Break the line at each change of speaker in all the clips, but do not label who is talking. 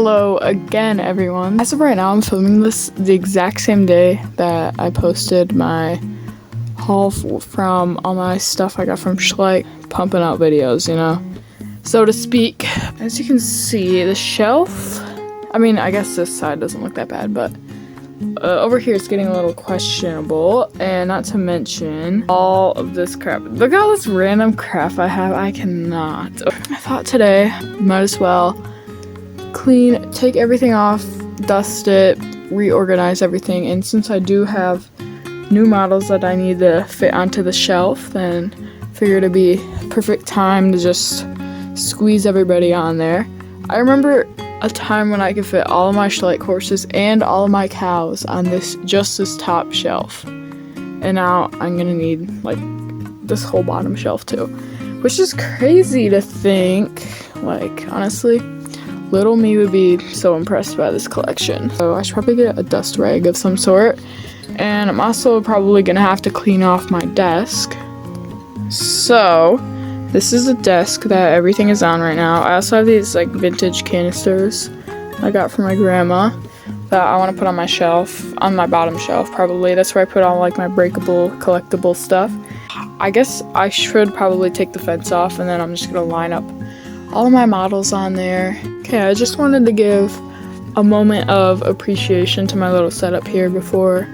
Hello again, everyone. As of right now, I'm filming this the exact same day that I posted my haul from all my stuff I got from Schleich, pumping out videos, you know, so to speak. As you can see, the shelf, I mean, I guess this side doesn't look that bad, but over here it's getting a little questionable, and not to mention all of this crap. Look at all this random crap I have. I cannot. I thought today, might as well take everything off, dust it, reorganize everything, and since I do have new models that I need to fit onto the shelf, then figured it'd be perfect time to just squeeze everybody on there. I remember a time when I could fit all of my Schleich horses and all of my cows on this top shelf, and now I'm gonna need like this whole bottom shelf too, which is crazy to think. Like, honestly, little me would be so impressed by this collection. So I should probably get a dust rag of some sort, and I'm also probably gonna have to clean off my desk. So this is the desk that everything is on right now. I also have these like vintage canisters I got from my grandma that I want to put on my shelf, on my bottom shelf probably. That's where I put all like my breakable, collectible stuff. I guess I should probably take the fence off, and then I'm just gonna line up all of my models on there. Okay, I just wanted to give a moment of appreciation to my little setup here before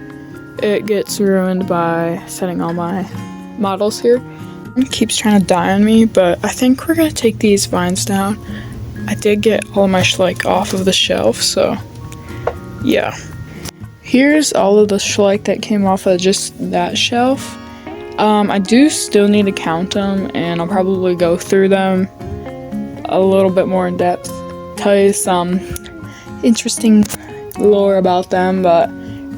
it gets ruined by setting all my models here. It keeps trying to die on me, but I think we're gonna take these vines down. I did get all of my Schleich off of the shelf, so yeah. Here's all of the Schleich that came off of just that shelf. I do still need to count them, and I'll probably go through them a little bit more in depth, tell you some interesting lore about them, but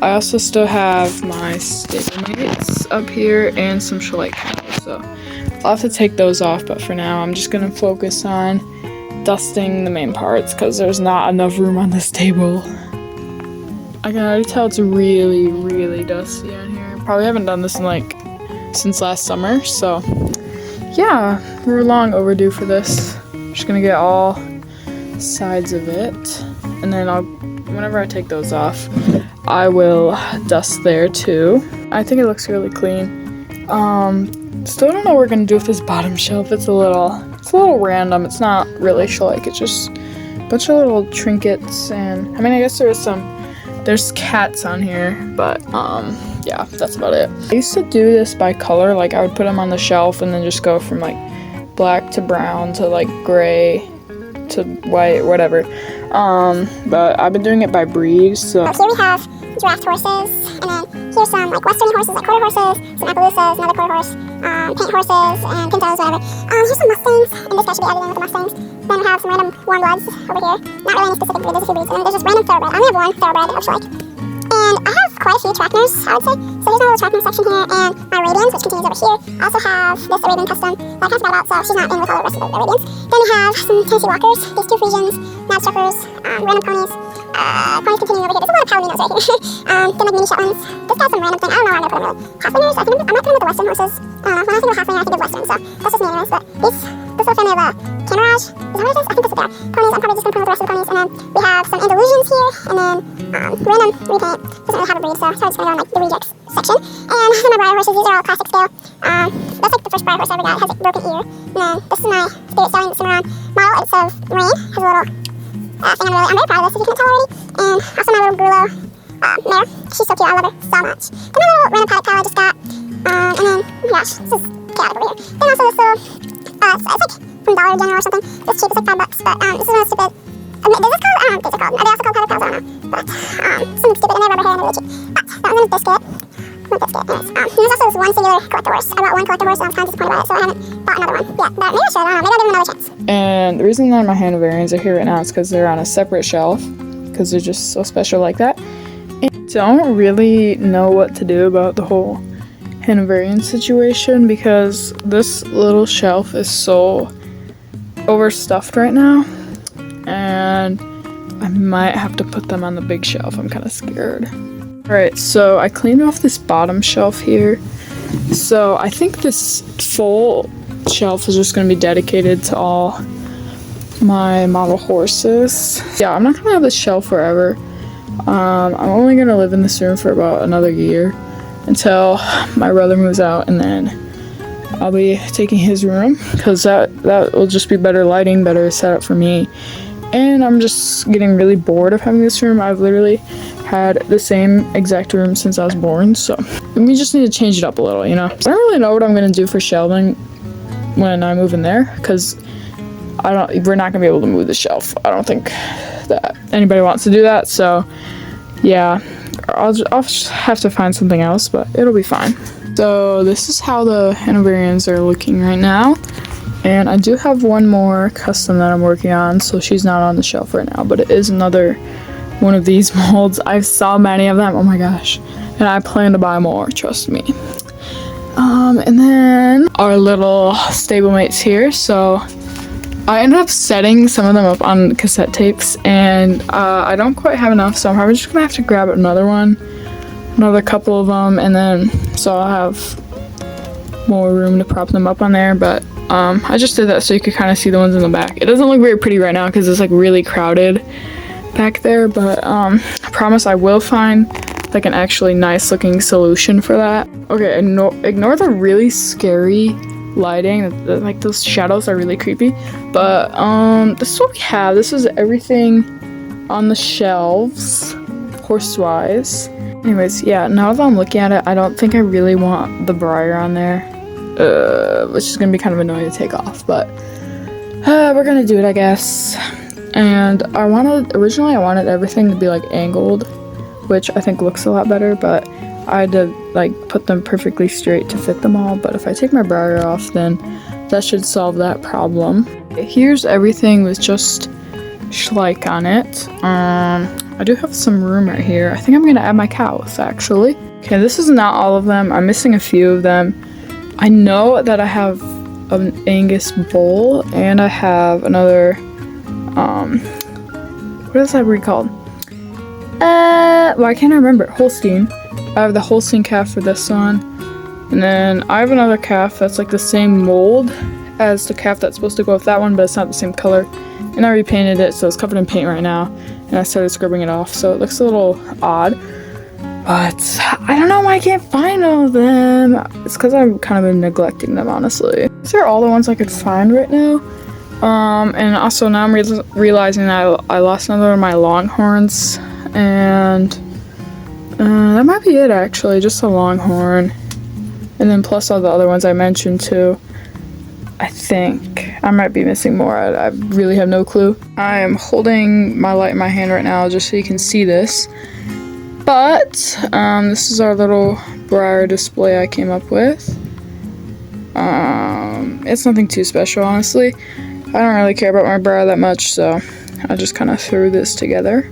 I also still have my stablemates up here and some Schleich cows, so I'll have to take those off, but for now I'm just gonna focus on dusting the main parts because there's not enough room on this table. I can already tell it's really dusty on here. Probably haven't done this in since last summer, so yeah, we're long overdue for this. I'm just gonna get all sides of it, and then whenever I take those off, I will dust there too. I think it looks really clean. Still don't know what we're gonna do with this bottom shelf. It's a little random. It's not really Schleich. It's just a bunch of little trinkets, and I mean, I guess there's cats on here, but yeah, that's about it. I used to do this by color. Like, I would put them on the shelf and then just go from like black to brown to like gray to white, whatever. But I've been doing it by breed. So
here we have draft horses, and then here's some like westerny horses, like quarter horses, some Appaloosas, another quarter horse, paint horses, and pintos, whatever. Here's some Mustangs, and this guy should be added in with the Mustangs. Then we have some random warm bloods over here. Not really any specific breed, there's a few breeds, and then there's just random thoroughbred. I only have one thoroughbred of Schleich. And I have quite a few Trackners, I would say. So here's my little Trackner section here, and my Arabians, which continues over here. I also have this Arabian custom that I kind of forgot about, so she's not in with all the rest of the Arabians. Then we have some Tennessee Walkers, these two Frisians, Nabstruckers, random ponies. Ponies continuing over here. There's a lot of Palominos right here. Then like mini Shetlands. This guy's some random thing. I don't know where I'm gonna put him. Halflingers. I might put him with the Western horses. I don't know. When I think of Halflinger, I think of Western. So that's just me anyways. But this little family of Camarage. Is that what it is? I think that's what they are. Ponies. I'm probably just gonna put him with the rest of the ponies. And then we have some Andalusians here. And then random repaint. Doesn't really have a breed, so I'm just gonna go in like the rejects section. And then my Briar horses. These are all classic scale. That's like the first Briar horse I ever got. It has a broken ear. And then this is my Spirit Stallion Cimarron model. It's of Rain. Has a little thing. I'm very proud of this, if you can't tell already. And also my little Grulo mare. She's so cute, I love her so much. Then my little random paddock cow I just got. And then, gosh, this is chaotic over here. Then also this little, it's like from Dollar General or something. It's cheap, it's like $5, but this is one of the stupid, is this called? I don't know what these are called. Are they also called paddock cows? I don't know. But, something stupid, and they have rubber hair and they're really cheap. But, that one's a biscuit. Anyways, there's also this one singular collector horse. I bought one collector horse and I was kind of disappointed by it, so I haven't bought another one. Yeah, but maybe I should, I don't know, maybe I'll give him another chance.
And the reason none of my Hanoverians are here right now is because they're on a separate shelf, because they're just so special like that. And I don't really know what to do about the whole Hanoverian situation, because this little shelf is so overstuffed right now, and I might have to put them on the big shelf. I'm kind of scared. Alright, so I cleaned off this bottom shelf here. So I think this full shelf is just going to be dedicated to all my model horses. Yeah, I'm not gonna have this shelf forever. I'm only gonna live in this room for about another year until my brother moves out, and then I'll be taking his room because that will just be better lighting, better setup for me. And I'm just getting really bored of having this room. I've literally had the same exact room since I was born, so we just need to change it up a little, you know. So I don't really know what I'm gonna do for shelving when I move in there, because we're not gonna be able to move the shelf. I don't think that anybody wants to do that, so yeah, I'll just have to find something else, but it'll be fine. So this is how the Hanoverians are looking right now, and I do have one more custom that I'm working on, so she's not on the shelf right now, but it is another one of these molds. I saw many of them, oh my gosh, and I plan to buy more, trust me. And then our little stablemates here. So I ended up setting some of them up on cassette tapes, and I don't quite have enough, so I'm probably just gonna have to grab another couple of them, and then so I'll have more room to prop them up on there. But I just did that so you could kind of see the ones in the back. It doesn't look very pretty right now because it's like really crowded back there, but I promise I will find like an actually nice looking solution for that. Okay, ignore the really scary lighting. Like those shadows are really creepy, but this is what we have. This is everything on the shelves horse wise. Anyways, yeah, now that I'm looking at it, I don't think I really want the briar on there, which is gonna be kind of annoying to take off, but we're gonna do it, I guess. And originally I wanted everything to be like angled, which I think looks a lot better, but I had to like put them perfectly straight to fit them all. But if I take my briar off, then that should solve that problem. Here's everything with just Schleich on it. I do have some room right here. I think I'm gonna add my cows actually. Okay, this is not all of them. I'm missing a few of them. I know that I have an Angus bull, and I have another what is that breed called? Why can't I remember? Holstein. I have the Holstein calf for this one, and then I have another calf that's like the same mold as the calf that's supposed to go with that one, but it's not the same color. And I repainted it, so it's covered in paint right now, and I started scrubbing it off, so it looks a little odd. But I don't know why I can't find all of them. It's because I've kind of been neglecting them, honestly. These are all the ones I could find right now. And also now I'm realizing that I lost another of my longhorns, and that might be it actually, just a longhorn, and then plus all the other ones I mentioned too. I think I might be missing more. I really have no clue. I am holding my light in my hand right now just so you can see this, but this is our little briar display I came up with. It's nothing too special, honestly. I don't really care about my briar that much, so I just kind of threw this together.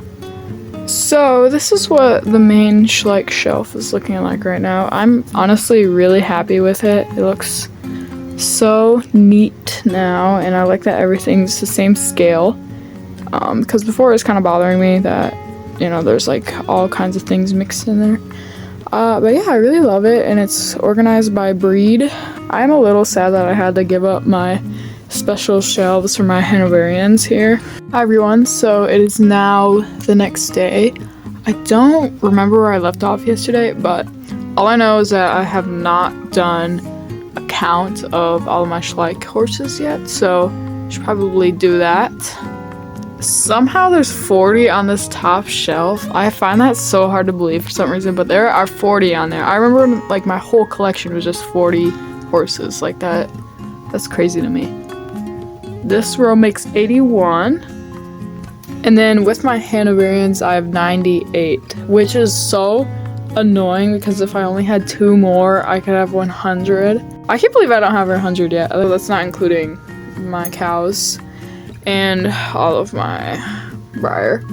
So this is what the main Schleich shelf is looking like right now. I'm honestly really happy with it. It looks so neat now, and I like that everything's the same scale, because before it was kind of bothering me that, you know, there's like all kinds of things mixed in there. But yeah, I really love it, and it's organized by breed. I'm a little sad that I had to give up my special shelves for my Hanoverians here. Hi everyone, so it is now the next day. I don't remember where I left off yesterday, but all I know is that I have not done a count of all of my Schleich horses yet, so I should probably do that. Somehow there's 40 on this top shelf. I find that so hard to believe for some reason, but there are 40 on there. I remember like my whole collection was just 40 horses like that. That's crazy to me. This row makes 81, and then with my Hanoverians I have 98, which is so annoying because if I only had 2 more I could have 100. I can't believe I don't have 100 yet. That's not including my cows and all of my briar.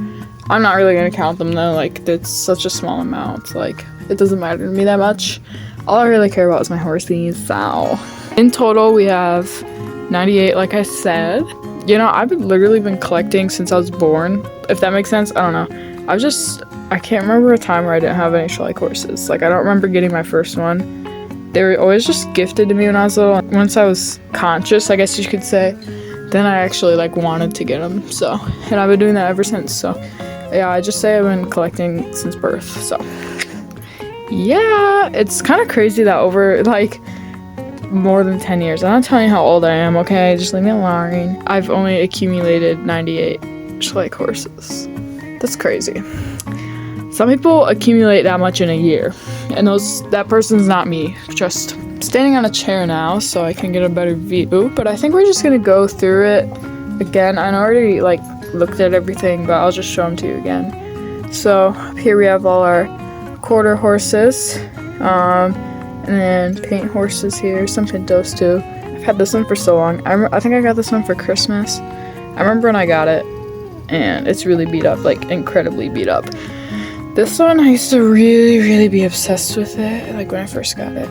I'm not really gonna count them though, like it's such a small amount, like it doesn't matter to me that much. All I really care about is my horsies. So in total we have 98, like I said. You know, I've literally been collecting since I was born, if that makes sense. I don't know. I can't remember a time where I didn't have any Schleich horses. Like, I don't remember getting my first one. They were always just gifted to me when I was little. Once I was conscious, I guess you could say, then I actually like wanted to get them. So, and I've been doing that ever since. So yeah, I just say I've been collecting since birth. So yeah, it's kind of crazy that over like more than 10 years. I'm not telling you how old I am, okay? Just leave me alone. I've only accumulated 98 Schleich horses. That's crazy. Some people accumulate that much in a year, and that person's not me. Just standing on a chair now so I can get a better view, but I think we're just gonna go through it again. I already like looked at everything, but I'll just show them to you again. So here we have all our quarter horses, and then paint horses here, some pintos too. I've had this one for so long. I think I got this one for Christmas. I remember when I got it, and it's really beat up, like incredibly beat up. This one, I used to really, really be obsessed with it, like when I first got it.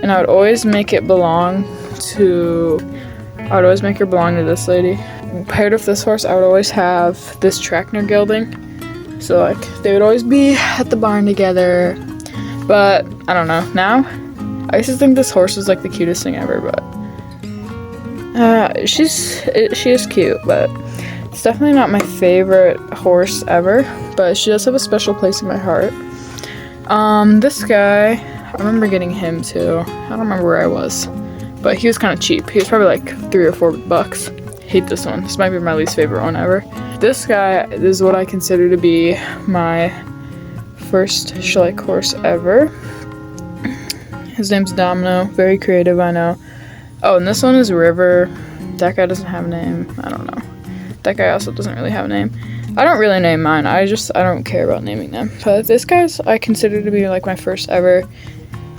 And I would always make her belong to this lady. Paired with this horse, I would always have this Trackner gelding. So like, they would always be at the barn together. But, I don't know, now, I used to think this horse was like the cutest thing ever, but she is cute, but it's definitely not my favorite horse ever, but she does have a special place in my heart. This guy, I remember getting him too. I don't remember where I was, but he was kind of cheap. He was probably like $3 or $4. Hate this one. This might be my least favorite one ever. This guy is what I consider to be my first Schleich horse ever. His name's Domino. Very creative, I know. Oh, and this one is River. That guy doesn't have a name. I don't know. That guy also doesn't really have a name. I don't really name mine. I don't care about naming them. But this guy's I consider to be like my first ever.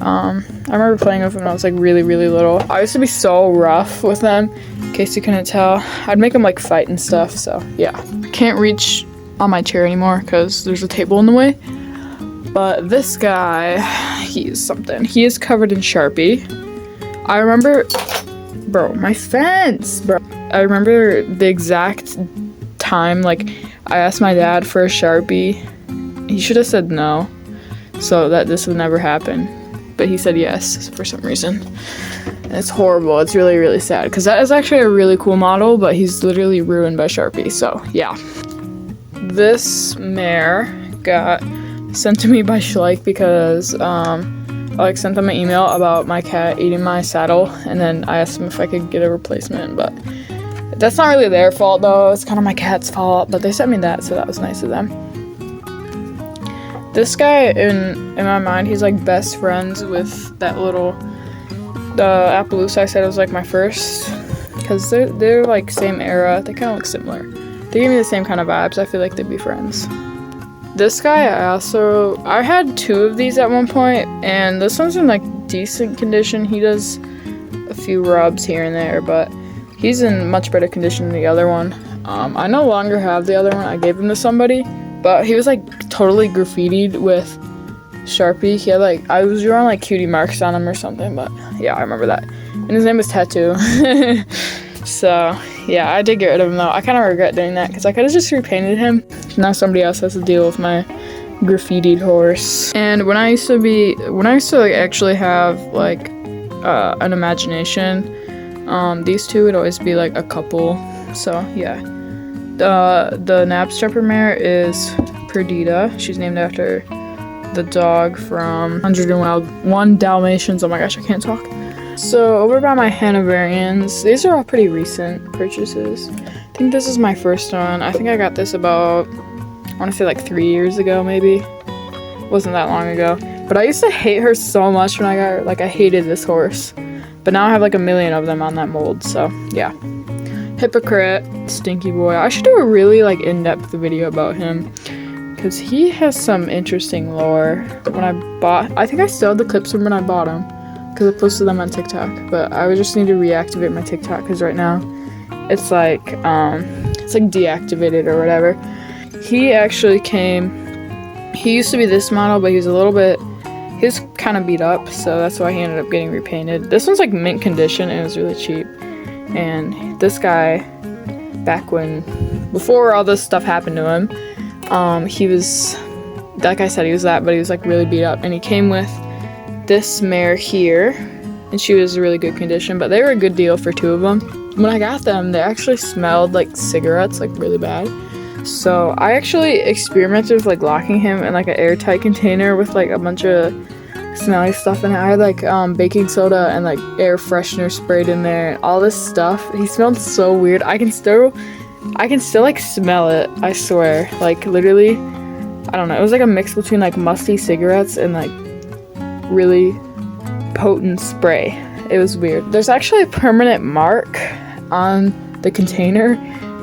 I remember playing with him when I was like really, really little. I used to be so rough with them, in case you couldn't tell. I'd make them like fight and stuff, so yeah. I can't reach on my chair anymore because there's a table in the way. But this guy, he's something. He is covered in Sharpie. I remember, bro, my fence, bro. I remember the exact time, like, I asked my dad for a Sharpie. He should have said no, so that this would never happen. But he said yes for some reason. And it's horrible. It's really, really sad. Because that is actually a really cool model, but he's literally ruined by Sharpie. So, yeah. This mare got sent to me by Schleich because I sent them an email about my cat eating my saddle. And then I asked them if I could get a replacement. But that's not really their fault, though. It's kind of my cat's fault. But they sent me that, so that was nice of them. This guy, in my mind, he's like best friends with that little, the Appaloosa I said it was like my first, because they're like same era, they kind of look similar. They give me the same kind of vibes, I feel like they'd be friends. This guy, I had two of these at one point, and this one's in like decent condition. He does a few rubs here and there, but he's in much better condition than the other one. I no longer have the other one, I gave him to somebody. But he was like totally graffitied with Sharpie. He had like, I was drawing like cutie marks on him or something, but yeah, I remember that. And his name was Tattoo. So yeah, I did get rid of him though. I kind of regret doing that because I could have just repainted him. Now somebody else has to deal with my graffitied horse. And when I used to like actually have like an imagination, these two would always be like a couple. So yeah. The Knapstrapper mare is Perdita. She's named after the dog from 101 Dalmatians. Oh my gosh, I can't talk. So over by my Hanoverians, these are all pretty recent purchases. I think this is my first one. I think I got this about, I want to say like 3 years ago maybe. It wasn't that long ago. But I used to hate her so much when I got her. Like I hated this horse. But now I have like a million of them on that mold, so yeah. Hypocrite, Stinky Boy. I should do a really like in-depth video about him because he has some interesting lore. I think I still have the clips from when I bought him because I posted them on TikTok, but I would just need to reactivate my TikTok because right now it's like deactivated or whatever. He actually he used to be this model, but he was kind of beat up, so that's why he ended up getting repainted. This one's like mint condition and it was really cheap. And this guy, before all this stuff happened to him, he was, like I said, he was that, but he was like really beat up. And he came with this mare here. and she was in really good condition, but they were a good deal for 2 of them. When I got them, they actually smelled like cigarettes, like really bad. So I actually experimented with like locking him in like an airtight container with like a bunch of smelly stuff in it. I had like baking soda and like air freshener sprayed in there and all this stuff. He smelled so weird. I can still like smell it, I swear. Like literally, I don't know, it was like a mix between like musty cigarettes and like really potent spray. It was weird. There's actually a permanent mark on the container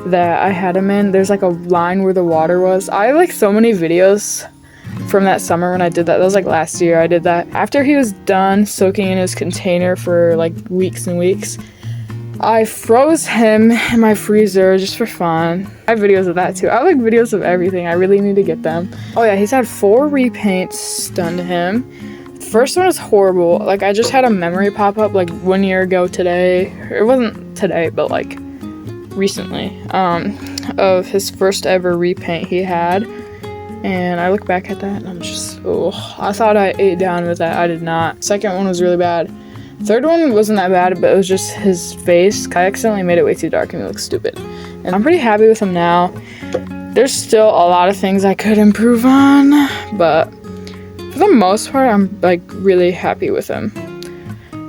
that I had him in. There's like a line where the water was. I have like so many videos from that summer when I did that. That was like last year I did that. After he was done soaking in his container for like weeks and weeks, I froze him in my freezer just for fun. I have videos of that too. I have like videos of everything. I really need to get them. Oh yeah, he's had 4 repaints done to him. The first one was horrible. Like I just had a memory pop up like 1 year ago today. It wasn't today, but like recently, of his first ever repaint he had. And I look back at that and I'm just, oh, I thought I ate down with that. I did not. Second one was really bad. Third one wasn't that bad, but it was just his face. I accidentally made it way too dark and he looks stupid. And I'm pretty happy with him now. There's still a lot of things I could improve on, but for the most part, I'm like really happy with him.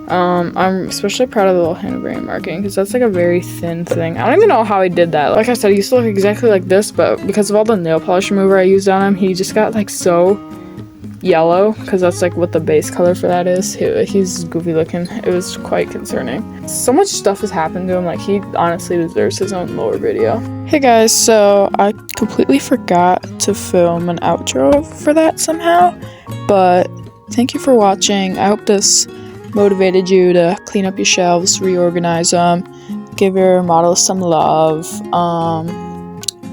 I'm especially proud of the little handlebar marking because that's like a very thin thing. I don't even know how he did that. Like I said, he used to look exactly like this, but because of all the nail polish remover I used on him, he just got like so yellow because that's like what the base color for that is. He's goofy looking. It was quite concerning. So much stuff has happened to him. Like he honestly deserves his own lower video. Hey guys, so I completely forgot to film an outro for that somehow, but thank you for watching. I hope this motivated you to clean up your shelves, reorganize them, give your models some love.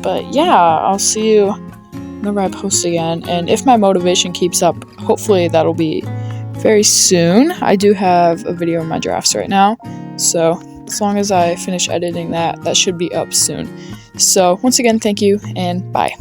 But yeah, I'll see you whenever I post again, and if my motivation keeps up, hopefully that'll be very soon. I do have a video in my drafts right now, so as long as I finish editing that should be up soon. So once again, thank you and bye.